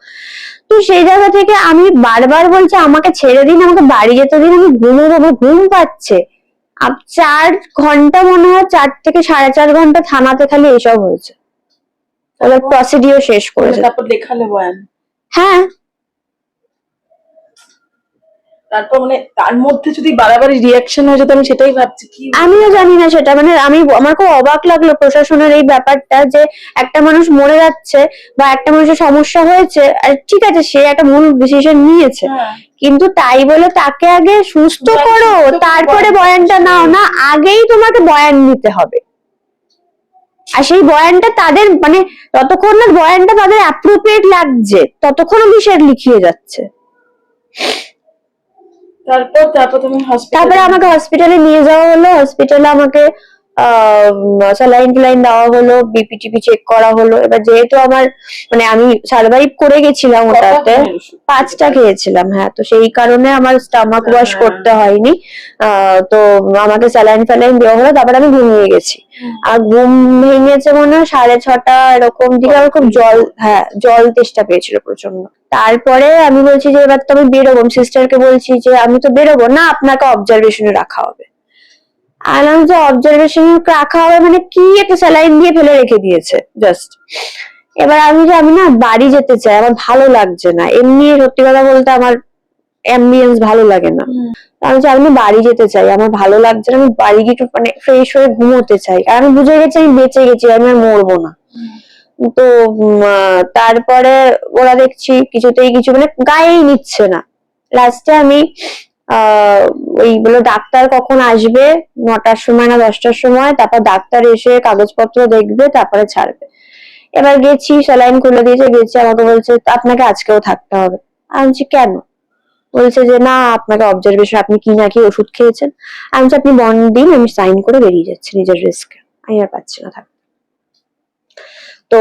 তো সেই জায়গা থেকে আমি বারবার বলছি আমাকে ছেড়ে দিন, আমাকে বাড়ি যেতে দিন, আমি ঘুমোবো, ঘুম পাচ্ছে। 4 ঘন্টা মনে হয়, 4 থেকে 4.5 ঘন্টা থানাতে খালি এসব হয়েছে, ওদের প্রসিডিওর শেষ করেছে। তারপর লেখালে বয়ান? হ্যাঁ। তারপর মানে তার মধ্যে যদি বাড়াবাড়ি রিয়াকশন হয়ে যেত, আমি সেটাই ভাবছি কি। আমিও জানি না সেটা, মানে আমার খুব অবাক লাগলো প্রশাসনের এই ব্যাপারটা, যে একটা মানুষ মরে যাচ্ছে বা একটা মানুষের সমস্যা হয়েছে, আর ঠিক আছে সে একটা ভুল ডিসিশন নিয়েছে, কিন্তু তাই বলে তাকে আগে সুস্থ করো তারপরে বয়ানটা নাও না, আগেই তোমাকে বয়ান নিতে হবে। আর সেই বয়ানটা তাদের মানে ততক্ষণ না বয়ানটা তাদের অ্যাপ্রোপ্রিয়েট লাগছে, ততক্ষণ বিষয় লিখিয়ে যাচ্ছে। তারপর তুমি তারপরে আমাকে হসপিটালে নিয়ে যাওয়া হলো, হসপিটালে আমাকে স্যালাইন দেওয়া হলো, বিপি টিপি চেক করা হলো। এবার যেহেতু আমার মানে আমি সার্ভাইভ করে গেছিলাম ওটাতে, 5টা খেয়েছিলাম, হ্যাঁ, তো সেই কারণে আমার স্টমাক ওয়াশ করতে হয়নি। তো আমাকে স্যালাইন দেওয়া হলো, তারপরে আমি ঘুমিয়ে গেছি। আর ঘুম ভেঙেছে মনে হয় 6:30 এরকম দিকে, আমার খুব জল তেষ্টা পেয়েছিল প্রচন্ড। তারপরে আমি বলছি যে এবার তো আমি বেরোবো, সিস্টারকে বলছি যে আমি তো বেরোবো না, আপনাকে অবজারভেশনে রাখা হবে। আর আমি যে অবজারভেশনে রাখা হবে মানে কি, একটা স্যালাইন দিয়ে ফেলে রেখে দিয়েছে জাস্ট। এবার আমি না বাড়ি যেতে চাই, আমার ভালো লাগছে না, এমনি সত্যি কথা বলতে আমার অ্যাম্বিয়েন্স ভালো লাগে না। আমি বাড়ি যেতে চাই, আমার ভালো লাগছে না, আমি বাড়ি গিয়ে একটু মানে ফ্রেশ হয়ে ঘুমোতে চাই, আর আমি বুঝে গেছি আমি বেঁচে গেছি, আমি আর মরবো না। তো তারপরে ওরা দেখছি কিছুতেই কিছু মানে গায়েই নিচ্ছে না। লাস্টে আমি ওই বললো ডাক্তার কখন আসবে, 9টার সময় না 10টার সময়, তারপর ডাক্তার এসে কাগজপত্র দেখবে, তারপরে ছাড়বে। এবার গেছি, স্যালাইন খুলে দিয়েছে, গেছি, আমাকে বলছে আপনাকে আজকেও থাকতে হবে। আমি বলছি কেন? বলছে যে না আপনাকে অবজারভেশন, আপনি কি না কি ওষুধ খেয়েছেন। আমি বলছি আপনি বন্ড দিন, আমি সাইন করে বেরিয়ে যাচ্ছি নিজের রিস্কে, আমি আর পাচ্ছি না থাকতে। তো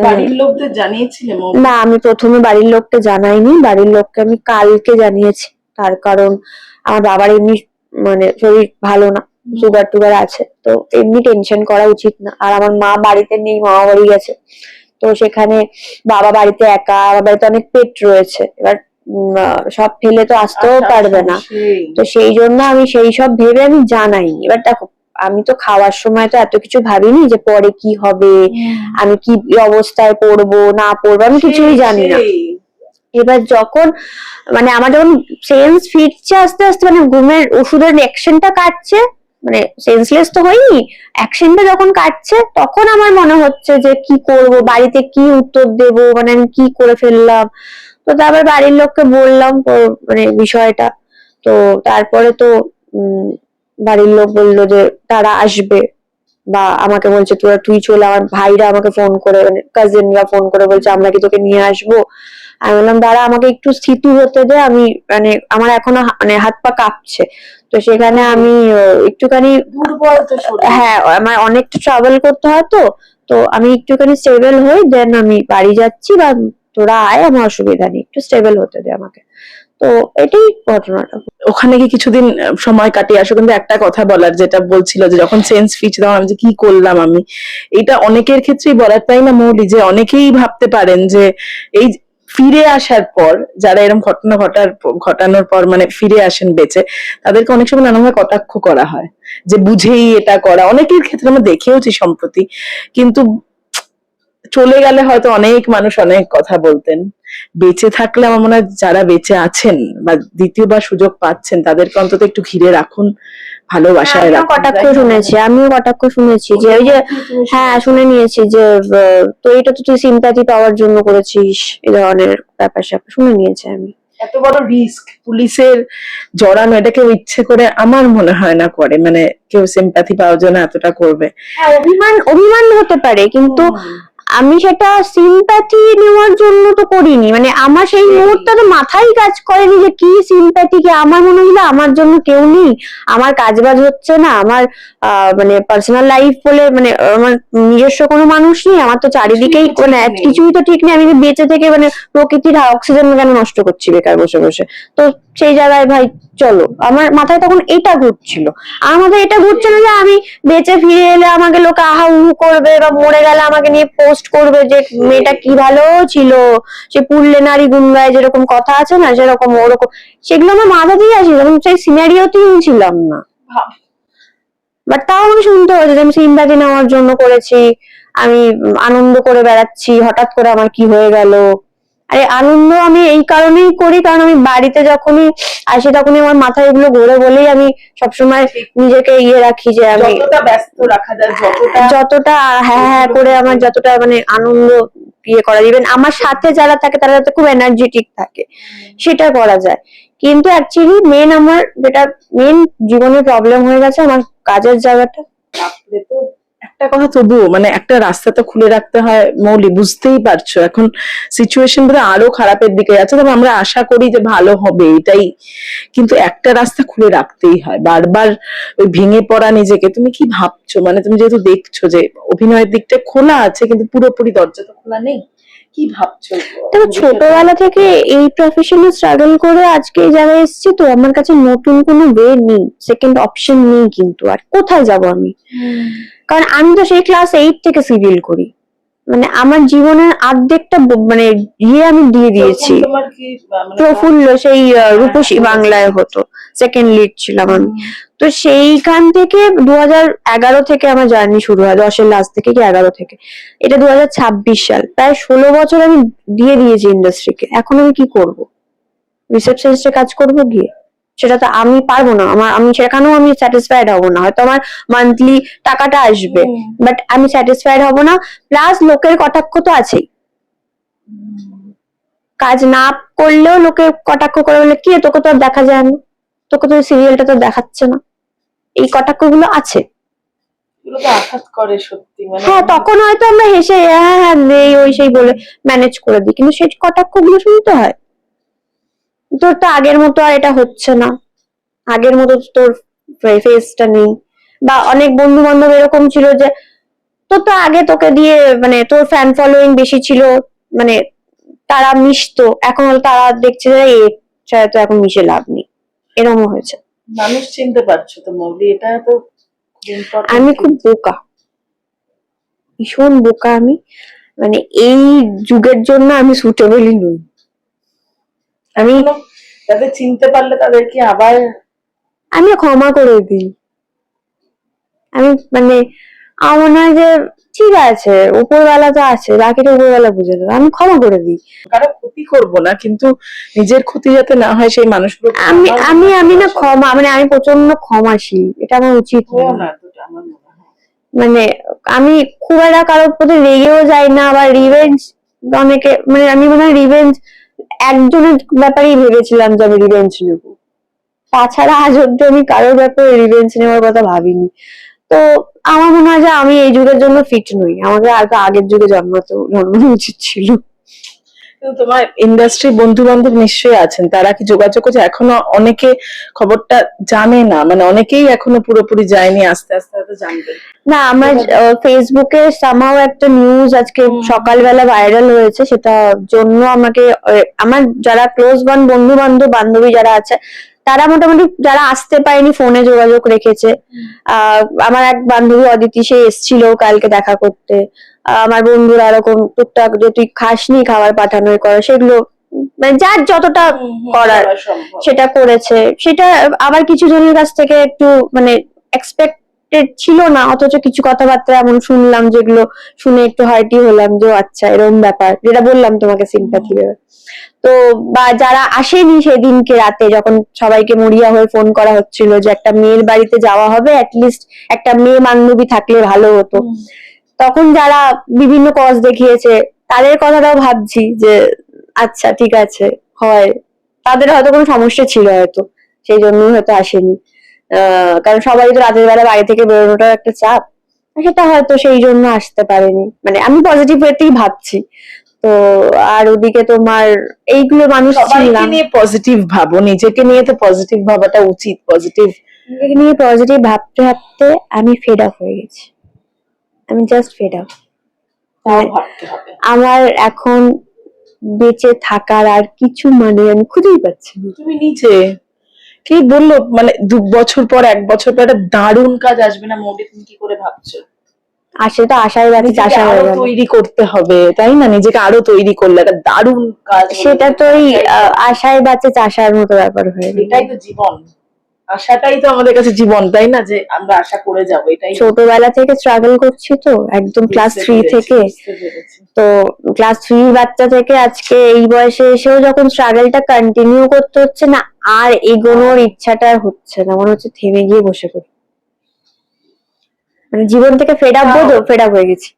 বাড়ির লোকদের জানিয়েছিলে? না, আমি প্রথমে বাড়ির লোককে জানাইনি, বাড়ির লোককে আমি কালকে জানিয়েছি। তার কারণ আমার বাবার এমনি মানে শরীর ভালো না, সুগার টুগার আছে, তো এমনি টেনশন করা উচিত না। আর আমার মা বাড়িতে নেই, মামা বাড়ি গেছে, তো সেখানে বাবা বাড়িতে একা, আমার বাড়িতে অনেক পেট রয়েছে, এবার সব ফেলে তো আসতেও পারবে না। তো সেই জন্য আমি সেই সব ভেবে আমি জানাইনি। এবার দেখো আমি তো খাওয়ার সময় তো এত কিছু ভাবিনি যে পরে কি হবে, আমি কি অবস্থায় পড়বো না পড়বো, আমি কিছুই জানি না। এবার যখন মানে আমার যখন সেন্স ফিরছে আস্তে আস্তে, মানে ঘুমের ওষুধের অ্যাকশনটা কাটছে, মানে সেন্সলেস তো হয়নি, অ্যাকশনটা যখন কাটছে, তখন আমার মনে হচ্ছে যে কি করব, বাড়িতে কি উত্তর দেব, মানে আমি কি করে ফেললাম। তো তারপর বাড়ির লোককে বললাম মানে বিষয়টা। তো তারপরে তো বাড়ির লোক বললো যে তারা আসবে, বা আমাকে বলছে তুই চলে, আমার ভাইরা আমাকে ফোন করে, মানে কাজিনরা ফোন করে বলছে আমরা কি তোকে নিয়ে আসবো। আমি বললাম দাঁড়া আমাকে একটু স্থিতি হতে দে, আমি মানে আমার এখনো মানে হাত পা কাঁপছে। তো সেখানে আমি একটুখানি দুর্বল তো শরীর। হ্যাঁ আমার অনেকটা ট্রাভেল করতে হয় তো, তো আমি একটুখানি স্টেবল হই দেন আমি বাড়ি যাচ্ছি, বা তোরা আয় আমার অসুবিধা নেই, একটু স্টেবল হতে দে আমাকে। তো এটাই ঘটনাটা। ওখানে কি কিছুদিন সময় কাটিয়ে আসো, কিন্তু একটা কথা বলার যেটা বলছিল যে যখন সেন্স ফিচ দাও আমি যে কি করলাম আমি, এটা অনেকের ক্ষেত্রেই বলার, তাই না মৌলি? যে অনেকেই ভাবতে পারেন যে এই ফিরে আসার পর, যারা এরকম ঘটনা ঘটানোর পর মানে ফিরে আসেন বেঁচে, তাদেরকে অনেক সময় নানাভাবে কটাক্ষ করা হয় যে বুঝেই এটা করা। অনেকের ক্ষেত্রে আমরা দেখেওছি সম্প্রতি, কিন্তু চলে গেলে হয়তো অনেক মানুষ অনেক কথা বলতেন। বেঁচে থাকলে আমার মনে হয় যারা বেঁচে আছেন বা দ্বিতীয়বার সুযোগ পাচ্ছেন তাদেরকে অন্তত একটু ঘিরে রাখুন, ভালোবাসায় আমিও রাখুন। কটাক্ষ শুনেছি, আমিও কটাক্ষ শুনেছি যে ওই যে হ্যাঁ শুনে নিয়েছি যে তো এটা তো তুই সিম্প্যাথি পাওয়ার জন্য করেছিস, এই ধরনের ব্যাপার স্যাপার শুনে নিয়েছি আমি। এত বড় রিস্ক পুলিশের জড়ানো, এটা কেউ ইচ্ছে করে আমার মনে হয় না করে, মানে কেউ সিম্প্যাথি পাওয়ার জন্য এতটা করবে। হ্যাঁ অভিমান অভিমান হতে পারে, কিন্তু আমি সেটা সিম্প্যাথি নেওয়ার জন্য তো করিনি। মানে আমার সেই মুহূর্তে তো মাথায় কাজ করেনি যে কি সিম্প্যাথি, কি আমার মনে হলো আমার জন্য কেউ নেই, আমার কাজ বাজ হচ্ছে না, আমার মানে পার্সোনাল লাইফ বলে মানে আমার নিজস্ব কোনো মানুষ নেই, আমার তো চারিদিকেই মানে কিছুই তো ঠিক নেই, আমি বেঁচে থেকে মানে প্রকৃতির অক্সিজেন কেন নষ্ট করছি বেকার বসে বসে। তো সেই জায়গায় ভাই চলো, আমার মাথায় তখন এটা ঘুরছিল। আমার মাথায় এটা ঘুরছিল যে আমি বেঁচে ফিরে এলে আমাকে লোকে আহা উহু করবে, বা মরে গেলে আমাকে নিয়ে পোস্ট করবে যে মেয়েটা কি ভালো ছিল, সে পুরলে নারী গুণ গায়, যেরকম কথা আছে না সেরকম ওরকম। সেগুলো আমার মাথা দিয়ে আসছিল, আমি সেই সিনারিওতেই ছিলাম না। বাট তাও আমি শুনতে হয়েছে যে আমি সিম্প্যাথি নেওয়ার জন্য করেছি, আমি আনন্দ করে বেড়াচ্ছি, হঠাৎ করে আমার কি হয়ে গেল। আরে আনন্দ আমি এই কারণেই করি কারণ আমি বাড়িতে যখনই আসি তখনই আমার মাথায় এগুলো ঘোরে বলেই আমি সবসময় নিজেকে রাখি যে আমি যতটা ব্যস্ত রাখা যায়, যতটা হ্যাঁ হ্যাঁ করে আমার যতটা মানে আনন্দ করা, ইভেন আমার সাথে যারা থাকে তারা যাতে খুব এনার্জেটিক থাকে সেটা করা যায়। কিন্তু অ্যাকচুয়ালি আমার যেটা মেন জীবনের প্রবলেম হয়ে গেছে আমার কাজের জায়গাটা। তো একটা কথা তবুও মানে একটা রাস্তা তো খুলে রাখতে হয় মৌলি, বুঝতেই পারছো এখন সিচুয়েশন বোধহয় আরো খারাপের দিকে যাচ্ছে, তবে আমরা আশা করি যে ভালো হবে এটাই। কিন্তু একটা রাস্তা খুলে রাখতেই হয়, বারবার ওই ভেঙে পড়া নিজেকে। তুমি কি ভাবছো, মানে তুমি যেহেতু দেখছো যে অভিনয়ের দিকটা খোলা আছে কিন্তু পুরোপুরি দরজা তো খোলা নেই, কি ভাবছো? তবে ছোটবেলা থেকে এই প্রফেশনে স্ট্রাগল করে আজকে এই জায়গায় এসেছি, তো আমার কাছে নতুন কোনো ওয়ে নেই, সেকেন্ড অপশন নেই। কিন্তু আর কোথায় যাব আমি, কারণ আমি তো সেই ক্লাস 8 থেকে সিরিয়াল করি, মানে আমার জীবনের অর্ধেকটা মানে আমি দিয়ে দিয়েছি। তোমার কি প্রফুল্ল সেই রূপসী বাংলায় হতো, সেকেন্ড লিড ছিলাম আমি। তো সেইখান থেকে 2011 থেকে আমার জার্নি শুরু হয়, 10-এর লাস্ট থেকে কি 11 থেকে, এটা 2026 সাল, প্রায় 16 বছর আমি দিয়ে দিয়েছি ইন্ডাস্ট্রিকে। এখন আমি কি করব? রিসেপশনিস্টে কাজ করব গিয়ে? সেটা তো আমি পারবো না, আমি সেখানেও আমি স্যাটিসফাইড হব না, হয়তো আমার মান্থলি টাকাটা আসবে বাট আমি স্যাটিসফাইড হব না। প্লাস লোকের কটাক্ষ তো আছেই, কাজ না করলেও লোকে কটাক্ষ করে বলে কি তোকে তো আর দেখা যায় না, তোকে তো সিরিয়ালটা তো দেখাচ্ছে না, এই কটাক্ষ গুলো আছে। আঘাত করে সত্যি, মানে হ্যাঁ তখন হয়তো আমরা হেসে হ্যাঁ হ্যাঁ নেই ওই সেই বলে ম্যানেজ করে দিই, কিন্তু সেই কটাক্ষ গুলো শুনতে হয়। তোর তো আগের মতো আর এটা হচ্ছে না, আগের মতো তোর ফেসটা নেই, বা অনেক বন্ধু বান্ধব এরকম ছিল যে তোর তো আগে তোকে দিয়ে মানে তোর ফ্যান ফলোয়িং বেশি ছিল, মানে তারা মিশতো, এখন তারা দেখছে যে তো এখন মিশে লাভ নেই, এরকম হয়েছে। মানুষ চিনতে পারছো তো মৌলি, এটা তো আমি খুব বোকা, ভীষণ বোকা আমি, মানে এই যুগের জন্য আমি সুটেবলই নই। আমি তাদের চিনতে পারলে তাদেরকে আবার আমি ক্ষমা করে দিই। আমি মানে আমার মনে হয় যে ঠিক আছে উপরওয়ালা তো আছে, বাকিটা উপরওয়ালা বুঝে দেবে, আমি ক্ষমা করে দিই। কারো ক্ষতি করব না, কিন্তু নিজের ক্ষতি যাতে না হয় সেই মানুষগুলো আমি আমি আমি না ক্ষমা মানে আমি প্রচন্ড ক্ষমাশীল, এটা আমার উচিত না। মানে আমি খুব একটা কারোর প্রতি রেগেও যাই না, আবার রিভেঞ্জ অনেকে মানে আমি মনে হয় রিভেঞ্জ একজনের ব্যাপারেই ভেবেছিলাম যে আমি রিভেঞ্জ নেব, তাছাড়া আজ অব্দি আমি কারোর ব্যাপারে রিভেঞ্জ নেওয়ার কথা ভাবিনি। তো আমার মনে হয় যে আমি এই যুগের জন্য ফিট নই, আমাকে আর আগের যুগে জন্মানো উচিত ছিল। কিন্তু তোমার ইন্ডাস্ট্রি বন্ধু বান্ধব নিশ্চয়ই আছেন, তারা কি যোগাযোগ করছে? এখনো অনেকে খবরটা জানে না, মানে অনেকেই এখনো পুরোপুরি যায়নি, আস্তে আস্তে হয়তো জানবে। না, আমার ফেসবুকে সামহাও একটা নিউজ আজকে সকালবেলা ভাইরাল হয়েছে, সেটা জন্য আমাকে আমার যারা ক্লোজ বন্ধু বান্ধব বান্ধবী যারা আছে তারা মোটামুটি যারা আসতে পারেনি ফোনে যোগাযোগ রেখেছে। আমার এক বান্ধবী অদিতি, সে এসেছিল কালকে দেখা করতে। আমার বন্ধুরা এরকম টুকটাক যে তুই খাসনি খাবার পাঠানো করা, সেগুলো মানে যার যতটা করার সেটা করেছে। সেটা আবার কিছু জনের কাছ থেকে একটু মানে এক্সপেক্টেড ছিল না, অথচ কিছু কথাবার্তা এমন শুনলাম যেগুলো শুনে একটু হার্টি হলাম যে আচ্ছা এরকম ব্যাপার, যেটা বললাম তোমাকে সিম্প্যাথি ব্যাপার। তো বা যারা আসেনি সেদিনকে রাতে যখন সবাইকে মরিয়া হয়ে ফোন করা হচ্ছিল যে একটা মেয়ের বাড়িতে যাওয়া হবে, অ্যাটলিস্ট একটা মেয়ে বান্ধবী থাকলে ভালো হতো, তখন যারা বিভিন্ন কজ দেখিয়েছে তাদের কথাটাও ভাবছি যে আচ্ছা ঠিক আছে, হয় তাদের হয়তো কোনো সমস্যা ছিল, হয়তো সেই জন্যই হয়তো আসেনি। কারণ সবাই তো রাতের বেলা বাড়ি থেকে বেরোনোটা একটা চাপ, সেটা হয়তো সেই জন্য আসতে পারেনি, মানে আমি পজিটিভ ওয়েতেই ভাবছি। তো আর ওদিকে তোমার এইগুলো মানুষ সবাইকে নিয়ে পজিটিভ ভাবো, নিজেকে নিয়ে তো পজিটিভ ভাবাটা উচিত। নিজেকে নিয়ে পজিটিভ ভাবতে ভাবতে আমি ফেড আপ হয়ে গেছি, আমি জাস্ট ফেড আপ। ভাবতে হবে আমার এখন বেঁচে থাকার আর কিছু মানে আমি খুঁজেই পাচ্ছি না। তুমি নিজে কি বললো, মানে 2 বছর পর 1 বছর পর একটা দারুণ কাজ আসবে না মৌলি, তুমি কি করে ভাবছো? আসে তো আশায় বাকি চাষা হয়ে গেল। তৈরি করতে হবে তাই না, নিজেকে আরো তৈরি করলে একটা দারুণ কাজ। সেটা তো ওই আশায় বাঁচে চাষার মতো ব্যাপার হয়ে গেল। এটাই তো জীবন, আশাটাই তো আমাদের কাছে জীবন, তাই না, যে আমরা আশা করে যাবো। এটাই ছোটবেলা থেকে স্ট্রাগল করছি তো, একদম ক্লাস 3 থেকে। তো ক্লাস 3 বাচ্চা থেকে আজকে এই বয়সে এসেও যখন স্ট্রাগলটা কন্টিনিউ করতে হচ্ছে না, আর এগোনোর ইচ্ছাটা হচ্ছে না, মনে হচ্ছে থেমে গিয়ে বসে পড়ি, মানে জীবন থেকে ফেড আপ হয়ে গেছি।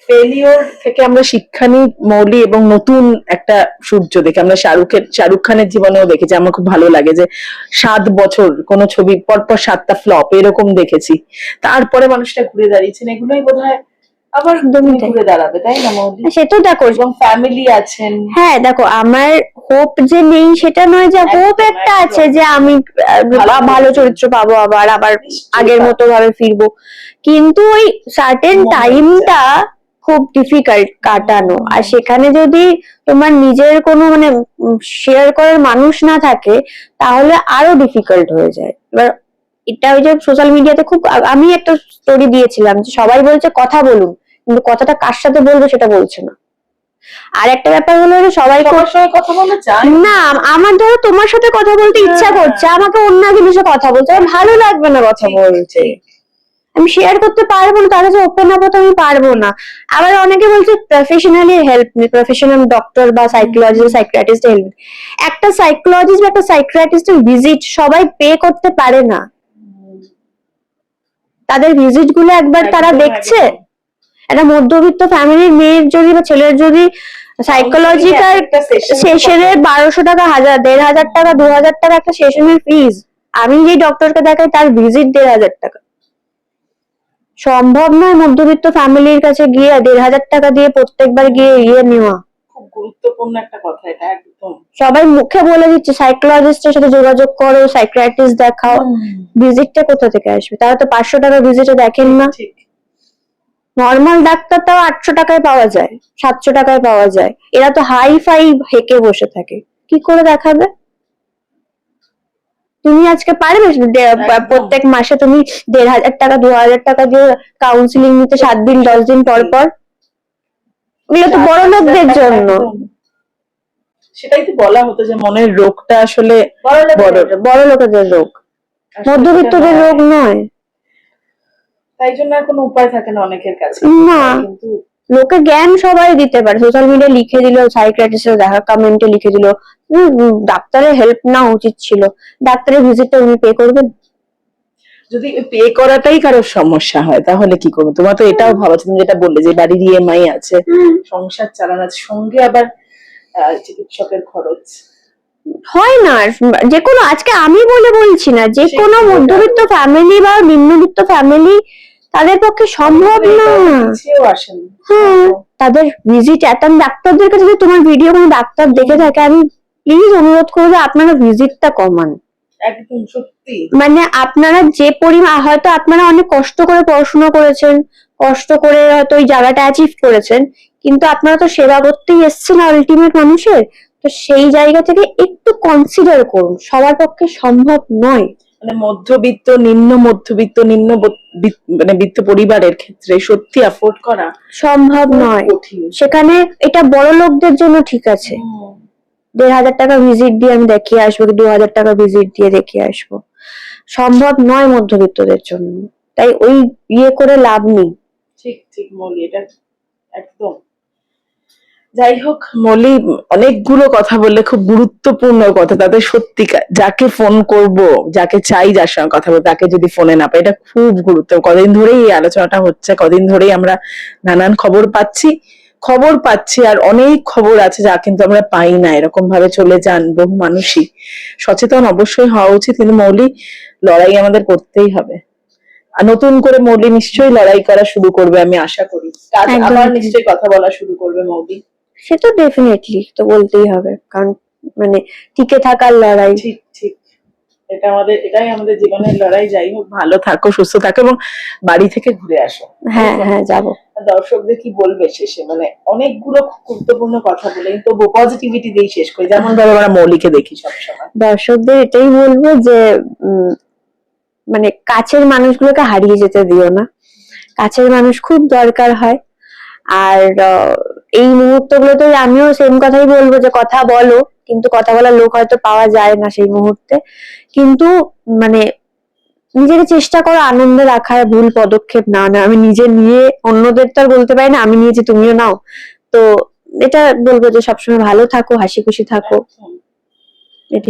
ফেলিওর থেকে আমরা শিক্ষা নিই মৌলি, এবং নতুন একটা সূর্য দেখে আমরা শাহরুখ খানের জীবনেও দেখেছি। আমার খুব ভালো লাগে যে 7 বছর কোন ছবি পরপর 7টা ফ্লপ এরকম দেখেছি, তারপরে মানুষটা ঘুরে দাঁড়িয়েছেন। এগুলোই বোধহয় আবার ঘুরে দাঁড়াবে, তাই না মৌলি? সেটাও দেখো, এবং ফ্যামিলি আছেন। হ্যাঁ দেখো, আমার হোপ যে নেই সেটা নয়, যে হোপ একটা আছে যে আমি ভালো চরিত্র পাবো, আবার আগের মতো ভাবে ফিরবো, কিন্তু ওই সার্টেন টাইমটা খুব ডিফিকাল্ট কাটানো। আর সেখানে যদি তোমার নিজের কোনো মানে শেয়ার করার মানুষ না থাকে তাহলে আরো ডিফিকাল্ট হয়ে যায়। এবার এটা ওই যে সোশ্যাল মিডিয়াতে খুব, আমি একটা স্টোরি দিয়েছিলাম যে সবাই বলছে কথা বলুন, কিন্তু কথাটা কার সাথে বলবো সেটা বলছে না। আর একটা ব্যাপার হলো যে সবাই কথা বলতে চায় না, আমার ধরো তোমার সাথে কথা বলতে ইচ্ছা করছে, আমাকে অন্য একজনের সাথে কথা বলতে আমার ভালো লাগবে না কথা বলতে, আমি শেয়ার করতে পারবো না, তার কাছে ওপেন আপ হতে আমি পারবো না। আবার অনেকে বলছে প্রফেশনালি হেল্প নি, প্রফেশনাল ডক্টর বা সাইকোলজিস্ট সাইকিয়াট্রিস্ট হেল্প। একটা সাইকোলজিস্ট বা একটা সাইকিয়াট্রিস্টের ভিজিট সবাই পে করতে পারে না, তাদের ভিজিট গুলো একবার তারা দেখছে। একটা মধ্যবিত্ত ফ্যামিলির মেয়ের যদি বা ছেলের যদি সাইকোলজিক্যাল সেশনের 1200 টাকা, 1500 টাকা, 2000 টাকা একটা সেশনের ফিজ, আমি যে ডক্টরকে দেখাই তার ভিজিট 1500 টাকা। সম্ভব নয় মধ্যবিত্ত ফ্যামিলির কাছে গিয়ে 1500 টাকা দিয়ে প্রত্যেকবার গিয়ে নেওয়া। খুব গুরুত্বপূর্ণ একটা কথা এটা, একদম সবাই মুখে বলে দিচ্ছে সাইকোলজিস্টের সাথে যোগাযোগ করো, সাইকিয়াট্রিস্ট দেখাও, ভিজিটটা কোথা থেকে আসবে? তারা তো 500 টাকা ভিজিটে দেখেন না। নর্মাল ডাক্তার তাও 800 টাকায় পাওয়া যায়, 700 টাকায় পাওয়া যায়, এরা তো হাই ফাই হেকে বসে থাকে, কি করে দেখাবে? তুমি আজকে পারবে প্রত্যেক মাসে তুমি 1500 টাকা 2000 টাকা দিয়ে কাউন্সিলিং নিতে 7 দিন 10 দিন পর পর? এগুলো তো বড় লোকদের জন্য। সেটাই তো বলা হতো যে মনের রোগটা আসলে বড় লোকেদের রোগ, মধ্যবিত্তদের রোগ নয়। তাই জন্য আর কোনো উপায় থাকে না অনেকের কাছে না, কিন্তু লোকে জ্ঞান সবাই দিতে পারে, সোশ্যাল মিডিয়া লিখে দিল, সাইকিয়াট্রিস্টের দেখা কমেন্টে লিখে দিল, ডাক্তারের হেল্প না উচিত ছিল, ডাক্তারের ভিজিটটা উনি পে করবেন? যদি পে করাটাই কারোর সমস্যা হয় তাহলে কি করবে? তোমার তো এটাও ভাবা, তুমি যেটা বললে যে বাড়ির ইএমআই আছে, সংসার চালানো আছে, সঙ্গে আবার চিকিৎসকের খরচ হয় না। যে কোনো, আজকে আমি বলছি না, যে কোনো মধ্যবিত্ত ফ্যামিলি বা নিম্নবিত্ত ফ্যামিলি তাদের পক্ষে সম্ভব না। পিছিয়েও আসেন। হ্যাঁ, তাদের ভিজিট আমি ডাক্তারদের কাছে যদি তোমার ভিডিও কোনো ডাক্তার দেখে থাকে, আমি প্লিজ অনুরোধ করবো আপনারা ভিজিটটা কমান। একদম সত্যি। মানে আপনারা যে পরিমাণ, হয়তো আপনারা অনেক কষ্ট করে পড়াশোনা করেছেন, কষ্ট করে হয়তো ওই জায়গাটা অ্যাচিভ করেছেন, কিন্তু আপনারা তো সেবা করতেই এসেছেন আলটিমেট মানুষের। তো সেই জায়গা থেকে একটু কনসিডার করুন, সবার পক্ষে সম্ভব নয়। মানে মধ্যবিত্ত, নিম্ন মধ্যবিত্ত, মানে বিত্ত পরিবারের ক্ষেত্রে সত্যি অ্যাফোর্ড করা সম্ভব খুব নয়। কঠিন। সেখানে এটা বড় লোকদের জন্য ঠিক আছে, 1,500 টাকা ভিজিট দিয়ে আমি দেখিয়ে আসবো, কি 2,000 টাকা ভিজিট দিয়ে দেখিয়ে আসবো, সম্ভব নয় মধ্যবিত্তদের জন্য। তাই ওই ইয়ে করে লাভ নেই। ঠিক ঠিক মৌলি, এটা একদম। যাই হোক মৌলি, অনেকগুলো কথা বললে, খুব গুরুত্বপূর্ণ কথা। তাদের সত্যিকার যাকে ফোন করব, যাকে চাই, যার সঙ্গে কথা বলবো, তাকে যদি ফোনে না পাই, এটা খুব গুরুত্ব। কদিন ধরেই এই আলোচনাটা হচ্ছে, কদিন ধরেই আমরা নানান খবর পাচ্ছি, আর অনেক খবর আছে যা কিন্তু আমরা পাই না। এরকম ভাবে চলে যান বহু মানুষই। সচেতন অবশ্যই হওয়া উচিত, কিন্তু মৌলি লড়াই আমাদের করতেই হবে। আর নতুন করে মৌলি নিশ্চয়ই লড়াই করা শুরু করবে, আমি আশা করি। একদম। আবার নিশ্চয়ই কথা বলা শুরু করবে মৌলি। সে তো ডেফিনেটলি তো বলতেই হবে, কারণ মানে টিকে থাকার লড়াই। ঠিক ঠিক, এটাই আমাদের জীবনের লড়াই। যাই হোক, ভালো থাকো, সুস্থ থাকো, এবং বাড়ি থেকে ঘুরে আসো। হ্যাঁ হ্যাঁ, যাবো। দর্শকদের কি বলবে শেষে? মানে অনেকগুলো খুব গুরুত্বপূর্ণ কথা বলে, কিন্তু পজিটিভিটি দিয়ে শেষ করি, যেমন ভাবে আমরা মৌলিকে দেখি সবসময়। দর্শকদের এটাই বলবো যে মানে কাছের মানুষগুলোকে হারিয়ে যেতে দিও না, কাছের মানুষ খুব দরকার হয়। আর এই মুহূর্তগুলোতে আমিও সেম কথাই বলবো যে কথা বলো, কিন্তু কথা বলার লোক হয়তো পাওয়া যায় না সেই মুহূর্তে, কিন্তু মানে নিজেকে চেষ্টা করো আনন্দে রাখার, ভুল পদক্ষেপ না না। আমি নিজে নিয়ে অন্যদের তো আর বলতে পারি না, আমি নিয়েছি তুমিও নাও। তো এটা বলবো যে সবসময় ভালো থাকো, হাসি খুশি থাকো।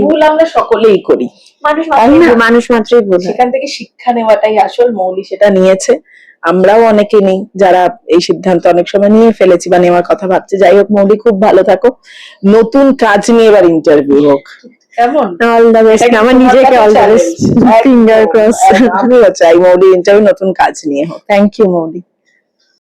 ভুল আমরা সকলেই করি, মানুষ মাত্রই ভুল হয়। সেখান থেকে শিক্ষা নেওয়াটাই আসল। মৌলি সেটা নিয়েছে, আমরাও অনেকে নেই যারা এই সিদ্ধান্ত অনেক সময় নিয়ে ফেলেছি বা নেওয়ার কথা ভাবছি। যাই হোক মৌলি, খুব ভালো থাকো, নতুন কাজ নিয়ে এবার ইন্টারভিউ হোক। কেমন? All the best. আমার নিজেকে all the best, finger cross. আমিও চাই মৌলি ইন্টারভিউ নতুন কাজ নিয়ে হোক। Thank you Mouli.